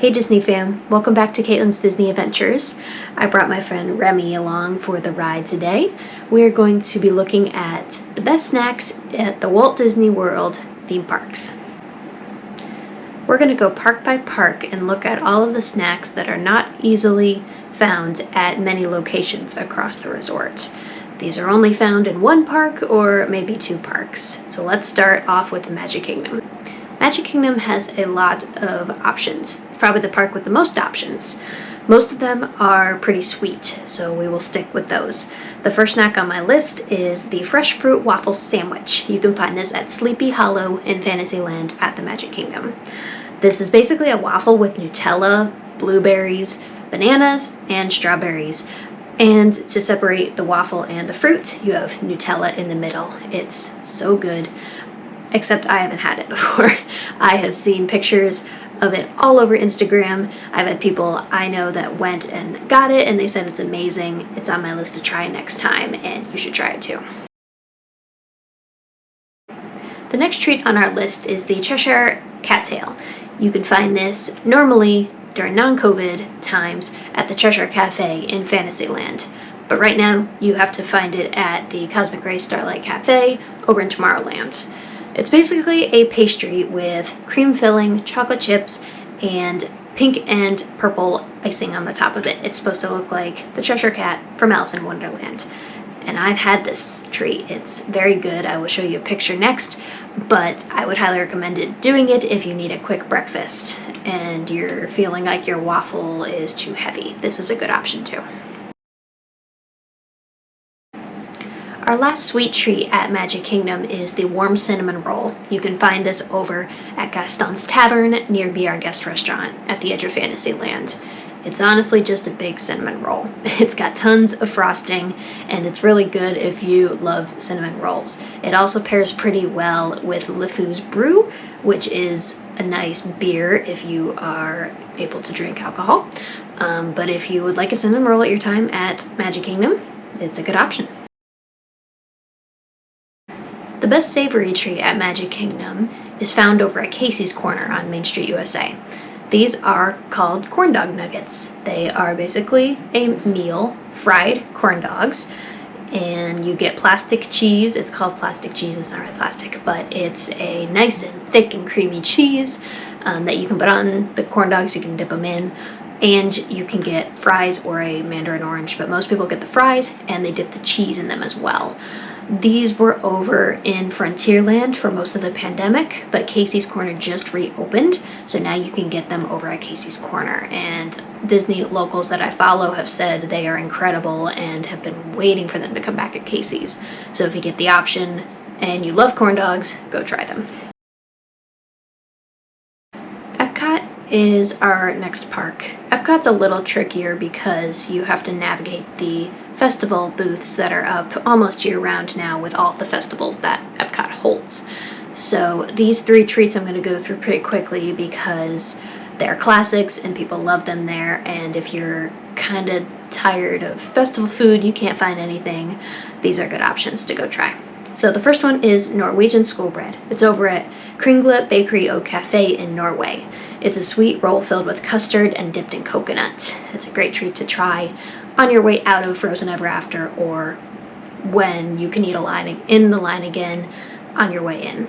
Hey Disney fam, welcome back to Caitlin's Disney Adventures. I brought my friend Remy along for the ride today. We're going to be looking at the best snacks at the Walt Disney World theme parks. We're going to go park by park and look at all of the snacks that are not easily found at many locations across the resort. These are only found in one park or maybe two parks. So let's start off with the Magic Kingdom. Magic Kingdom has a lot of options. It's probably the park with the most options. Most of them are pretty sweet, so we will stick with those. The first snack on my list is the Fresh Fruit Waffle Sandwich. You can find this at Sleepy Hollow in Fantasyland at the Magic Kingdom. This is basically a waffle with Nutella, blueberries, bananas, and strawberries. And to separate the waffle and the fruit, you have Nutella in the middle. It's so good. Except I haven't had it before. I have seen pictures of it all over Instagram. I've had people I know that went and got it and they said it's amazing. It's on my list to try next time and you should try it too. The next treat on our list is the Cheshire Cat Tail. You can find this normally during non-COVID times at the Cheshire Cafe in Fantasyland. But right now you have to find it at the Cosmic Ray Starlight Cafe over in Tomorrowland. It's basically a pastry with cream filling, chocolate chips, and pink and purple icing on the top of it. It's supposed to look like the Cheshire Cat from Alice in Wonderland. And I've had this treat. It's very good. I will show you a picture next, but I would highly recommend doing it if you need a quick breakfast and you're feeling like your waffle is too heavy. This is a good option too. Our last sweet treat at Magic Kingdom is the warm cinnamon roll. You can find this over at Gaston's Tavern near Be Our Guest restaurant at the edge of Fantasyland. It's honestly just a big cinnamon roll. It's got tons of frosting and it's really good if you love cinnamon rolls. It also pairs pretty well with LeFou's Brew, which is a nice beer if you are able to drink alcohol. But if you would like a cinnamon roll at your time at Magic Kingdom, it's a good option. The best savory treat at Magic Kingdom is found over at Casey's Corner on Main Street, USA. These are called corn dog nuggets. They are basically a meal, fried corn dogs, and you get plastic cheese. It's called plastic cheese, it's not really plastic, but it's a nice and thick and creamy cheese that you can put on the corn dogs, you can dip them in, and you can get fries or a mandarin orange, but most people get the fries and they dip the cheese in them as well. These were over in Frontierland for most of the pandemic, but Casey's Corner just reopened, so now you can get them over at Casey's Corner. And Disney locals that I follow have said they are incredible and have been waiting for them to come back at Casey's. So if you get the option and you love corn dogs, go try them. Epcot is our next park. Epcot's a little trickier because you have to navigate the festival booths that are up almost year-round now with all the festivals that Epcot holds. So these three treats I'm going to go through pretty quickly because they're classics and people love them there, and if you're kind of tired of festival food, you can't find anything, these are good options to go try. So the first one is Norwegian school bread. It's over at Kringle Bakery og Cafe in Norway. It's a sweet roll filled with custard and dipped in coconut. It's a great treat to try on your way out of Frozen Ever After or when you can eat in the line again on your way in.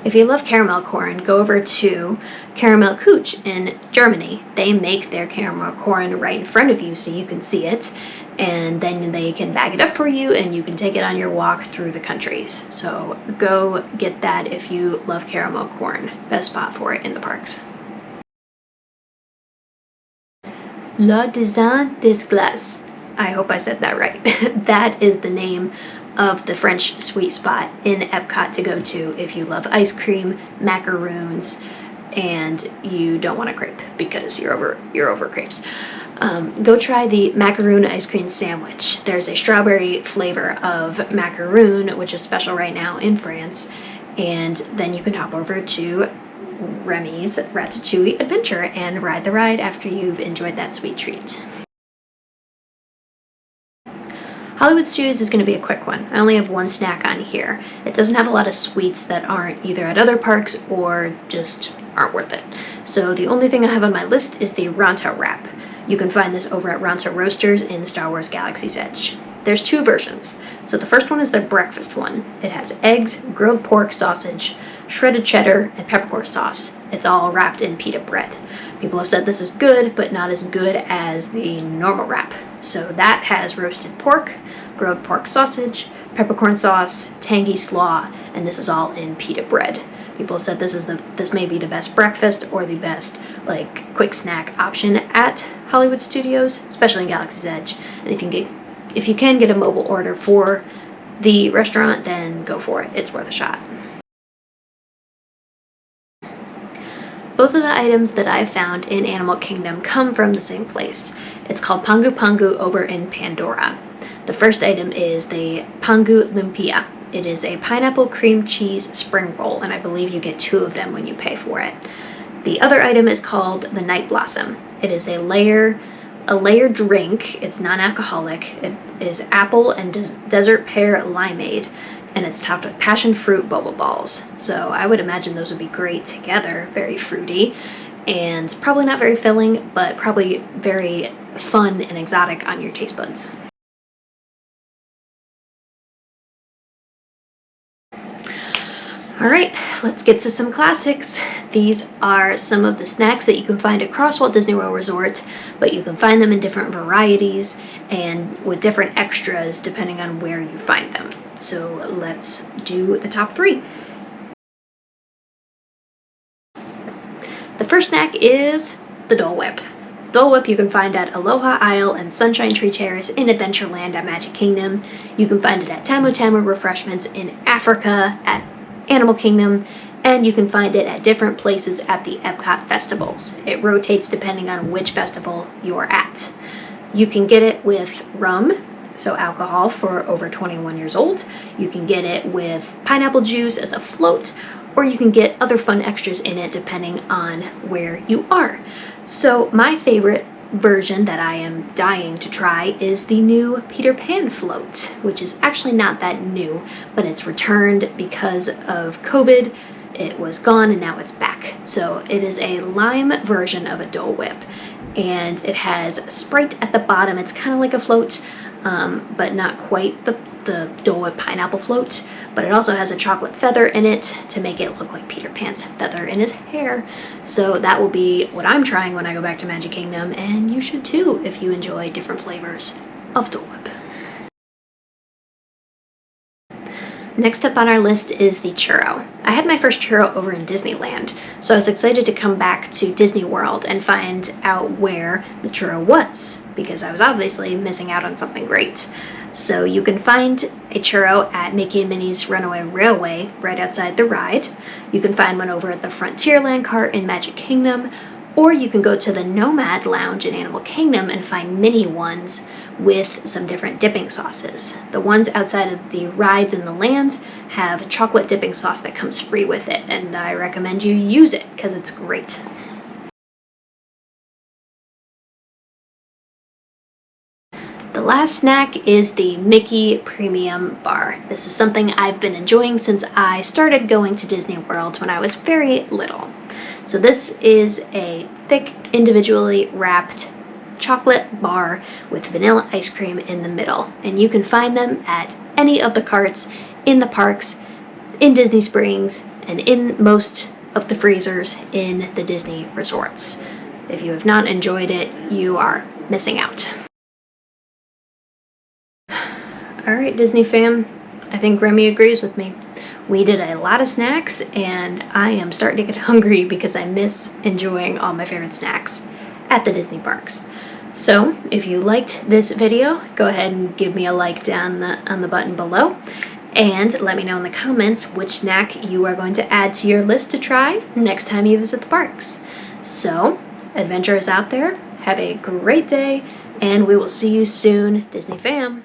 If you love caramel corn, go over to Caramel Cooch in Germany. They make their caramel corn right in front of you so you can see it, and then they can bag it up for you and you can take it on your walk through the countries. So go get that if you love caramel corn. Best spot for it in the parks. Le Design des Glaces. I hope I said that right. That is the name of the French sweet spot in Epcot to go to if you love ice cream, macaroons, and you don't want a crepe because you're over crepes. Go try the macaroon ice cream sandwich. There's a strawberry flavor of macaroon, which is special right now in France, and then you can hop over to Remy's Ratatouille Adventure and ride the ride after you've enjoyed that sweet treat. Hollywood Stews is going to be a quick one. I only have one snack on here. It doesn't have a lot of sweets that aren't either at other parks or just aren't worth it. So the only thing I have on my list is the Ronto Wrap. You can find this over at Ronto Roasters in Star Wars Galaxy's Edge. There's two versions. So the first one is their breakfast one. It has eggs, grilled pork, sausage, shredded cheddar, and peppercorn sauce. It's all wrapped in pita bread. People have said this is good, but not as good as the normal wrap. So that has roasted pork, grilled pork sausage, peppercorn sauce, tangy slaw, and this is all in pita bread. People have said this may be the best breakfast or the best like quick snack option at Hollywood Studios, especially in Galaxy's Edge. And if you can get a mobile order for the restaurant, then go for it. It's worth a shot. Both of the items that I've found in Animal Kingdom come from the same place. It's called Pangu Pangu over in Pandora. The first item is the Pangu Lumpia. It is a pineapple cream cheese spring roll, and I believe you get 2 of them when you pay for it. The other item is called the Night Blossom. It is a layered drink. It's non-alcoholic. It is apple and desert pear limeade, and it's topped with passion fruit boba balls. So I would imagine those would be great together, very fruity, and probably not very filling, but probably very fun and exotic on your taste buds. All right, let's get to some classics. These are some of the snacks that you can find across Walt Disney World Resort, but you can find them in different varieties and with different extras depending on where you find them. So let's do the top 3. The first snack is the Dole Whip. Dole Whip you can find at Aloha Isle and Sunshine Tree Terrace in Adventureland at Magic Kingdom. You can find it at Tamu Tamu Refreshments in Africa at Animal Kingdom, and you can find it at different places at the Epcot festivals. It rotates depending on which festival you're at. You can get it with rum, so alcohol for over 21 years old. You can get it with pineapple juice as a float, or you can get other fun extras in it depending on where you are. So my favorite version that I am dying to try is the new Peter Pan float, which is actually not that new, but it's returned because of COVID. It was gone and now it's back. So it is a lime version of a Dole Whip, and it has Sprite at the bottom. It's kind of like a float, but not quite the Dole Whip pineapple float, but it also has a chocolate feather in it to make it look like Peter Pan's feather in his hair. So that will be what I'm trying when I go back to Magic Kingdom, and you should too if you enjoy different flavors of Dole Whip. Next up on our list is the churro. I had my first churro over in Disneyland, so I was excited to come back to Disney World and find out where the churro was, because I was obviously missing out on something great. So you can find a churro at Mickey and Minnie's Runaway Railway right outside the ride. You can find one over at the Frontierland cart in Magic Kingdom, or you can go to the Nomad Lounge in Animal Kingdom and find mini ones with some different dipping sauces. The ones outside of the rides in the land have chocolate dipping sauce that comes free with it, and I recommend you use it because it's great. The last snack is the Mickey Premium Bar. This is something I've been enjoying since I started going to Disney World when I was very little. So this is a thick, individually wrapped chocolate bar with vanilla ice cream in the middle, and you can find them at any of the carts in the parks, in Disney Springs, and in most of the freezers in the Disney resorts. If you have not enjoyed it, you are missing out. Alright, Disney fam, I think Remy agrees with me. We did a lot of snacks, and I am starting to get hungry because I miss enjoying all my favorite snacks at the Disney parks. So, if you liked this video, go ahead and give me a like down on the button below, and let me know in the comments which snack you are going to add to your list to try next time you visit the parks. So, adventurers out there, have a great day, and we will see you soon, Disney fam.